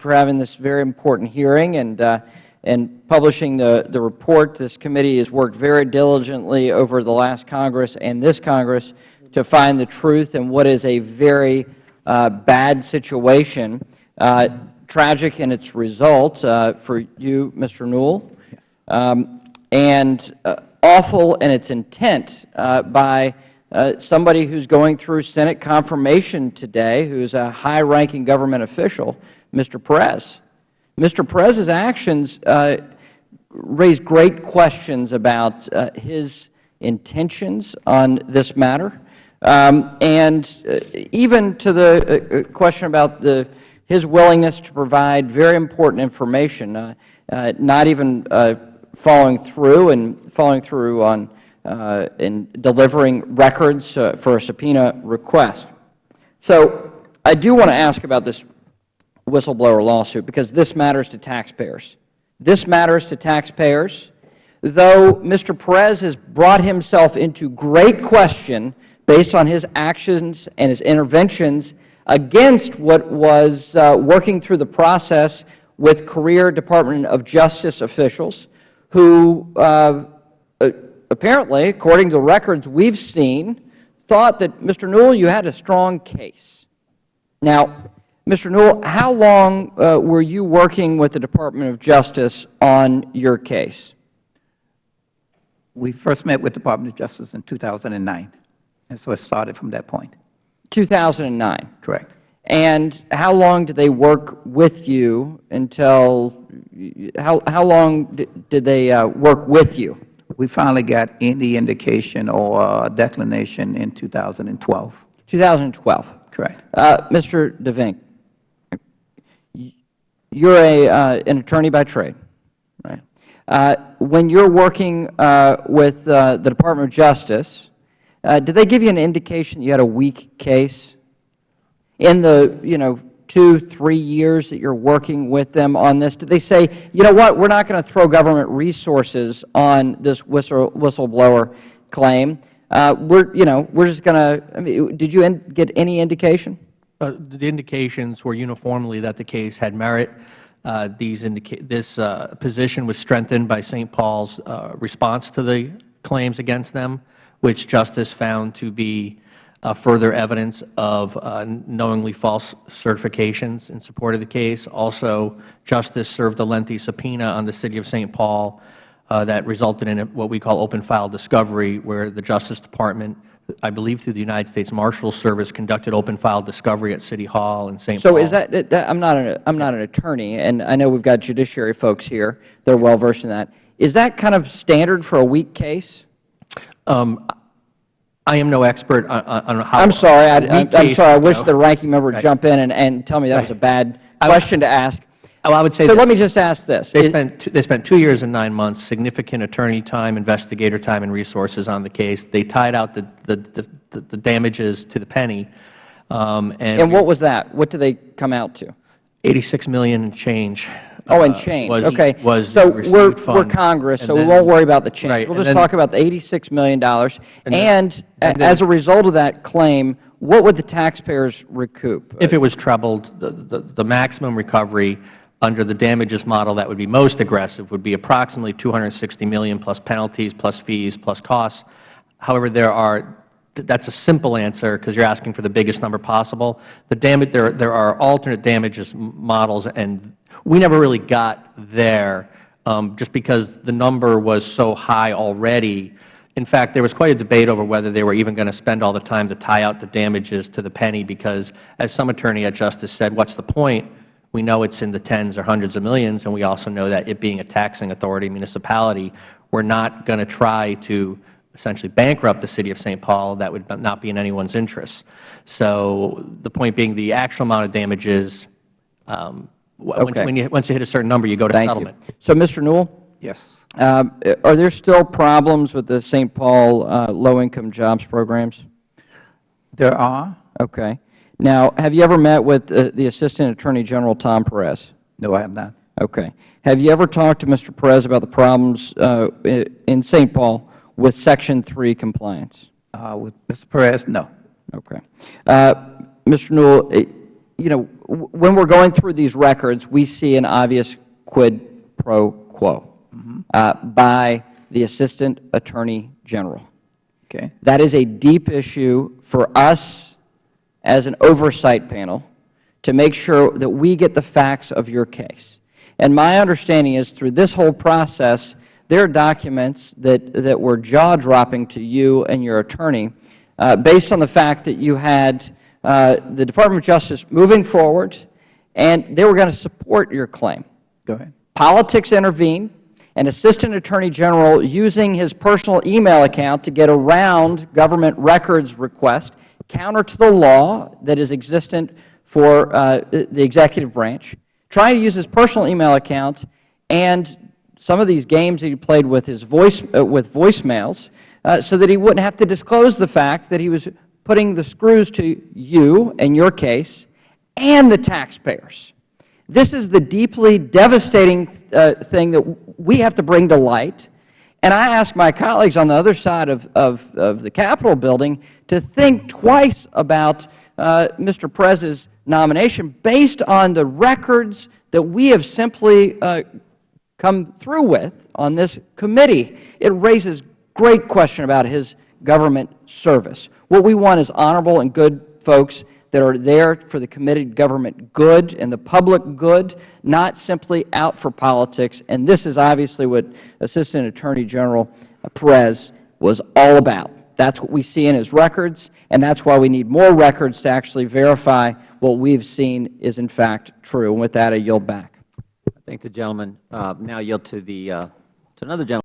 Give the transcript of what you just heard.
for having this very important hearing and publishing the report. This committee has worked very diligently over the last Congress and this Congress to find the truth in what is a very bad situation, tragic in its results for you, Mr. Newell, and awful in its intent by somebody who's going through Senate confirmation today, who is a high-ranking government official, Mr. Perez. Mr. Perez's actions raise great questions about his intentions on this matter, and even to the question about his willingness to provide very important information, not even following through on in delivering records for a subpoena request. So I do want to ask about this whistleblower lawsuit because this matters to taxpayers. This matters to taxpayers, though Mr. Perez has brought himself into great question based on his actions and his interventions against what was working through the process with career Department of Justice officials who apparently, according to the records we've seen, thought that, Mr. Newell, you had a strong case. Now, Mr. Newell, how long were you working with the Department of Justice on your case? We first met with the Department of Justice in 2009, and so it started from that point. 2009? Correct. And how long did they work with you until, how long did they work with you? We finally got any indication or declination in 2012. 2012. Correct. Mr. DeVink, you're an attorney by trade, right? When you're working with the Department of Justice, did they give you an indication you had a weak case in the 2-3 years that you're working with them on this? Did they say, you know what, we're not going to throw government resources on this whistleblower claim? We're just going to, I mean, did you get any indication? The indications were uniformly that the case had merit. This position was strengthened by St. Paul's response to the claims against them, which Justice found to be further evidence of knowingly false certifications in support of the case. Also, Justice served a lengthy subpoena on the City of St. Paul that resulted in what we call open file discovery, where the Justice Department, I believe through the United States Marshals Service, conducted open file discovery at City Hall in St. Paul. So is that, I'm not an attorney, and I know we've got judiciary folks here. They're well versed in that. Is that kind of standard for a weak case? I am no expert on how. I'm sorry. I'm sorry. I wish the ranking member would jump in and tell me that was a bad question to ask. Well, I would say so. Let me just ask this: They spent 2 years and 9 months, significant attorney time, investigator time, and resources on the case. They tied out the damages to the penny. And what was that? What did they come out to? $86 million and change. Oh, and change. Okay. So we're Congress, so we won't worry about the change. Right, we'll just talk about the $86 million. And as a result of that claim, what would the taxpayers recoup? If it was trebled, the maximum recovery under the damages model that would be most aggressive would be approximately $260 million plus penalties, plus fees, plus costs. However, that's a simple answer because you're asking for the biggest number possible. There are alternate damages models, and we never really got there just because the number was so high already. In fact, there was quite a debate over whether they were even going to spend all the time to tie out the damages to the penny because, as some attorney at Justice said, what's the point? We know it's in the tens or hundreds of millions, and we also know that it being a taxing authority, municipality, we're not going to try to essentially bankrupt the City of St. Paul. That would not be in anyone's interest. So the point being the actual amount of damages, once you hit a certain number, you go to settlement. You. So, Mr. Newell? Yes. Are there still problems with the St. Paul low-income jobs programs? There are. Okay. Now, have you ever met with the Assistant Attorney General, Tom Perez? No, I have not. Okay. Have you ever talked to Mr. Perez about the problems in St. Paul with Section 3 compliance? With Mr. Perez, no. Okay. Mr. Newell, when we're going through these records, we see an obvious quid pro quo by the Assistant Attorney General. Okay. That is a deep issue for us as an oversight panel to make sure that we get the facts of your case. And my understanding is through this whole process, there are documents that were jaw-dropping to you and your attorney based on the fact that you had the Department of Justice moving forward, and they were going to support your claim. Go ahead. Politics intervened, an Assistant Attorney General using his personal email account to get around government records request, counter to the law that is existent for the executive branch, trying to use his personal email account and some of these games that he played with his voicemails so that he wouldn't have to disclose the fact that he was putting the screws to you and your case and the taxpayers. This is the deeply devastating thing that we have to bring to light. And I ask my colleagues on the other side of the Capitol building to think twice about Mr. Perez's nomination based on the records that we have simply come through with on this committee. It raises great question about his government service. What we want is honorable and good folks that are there for the committed government good and the public good, not simply out for politics. And this is obviously what Assistant Attorney General Perez was all about. That's what we see in his records, and that's why we need more records to actually verify what we've seen is in fact true. And with that, I yield back. I thank the gentleman. Now yield to another gentleman.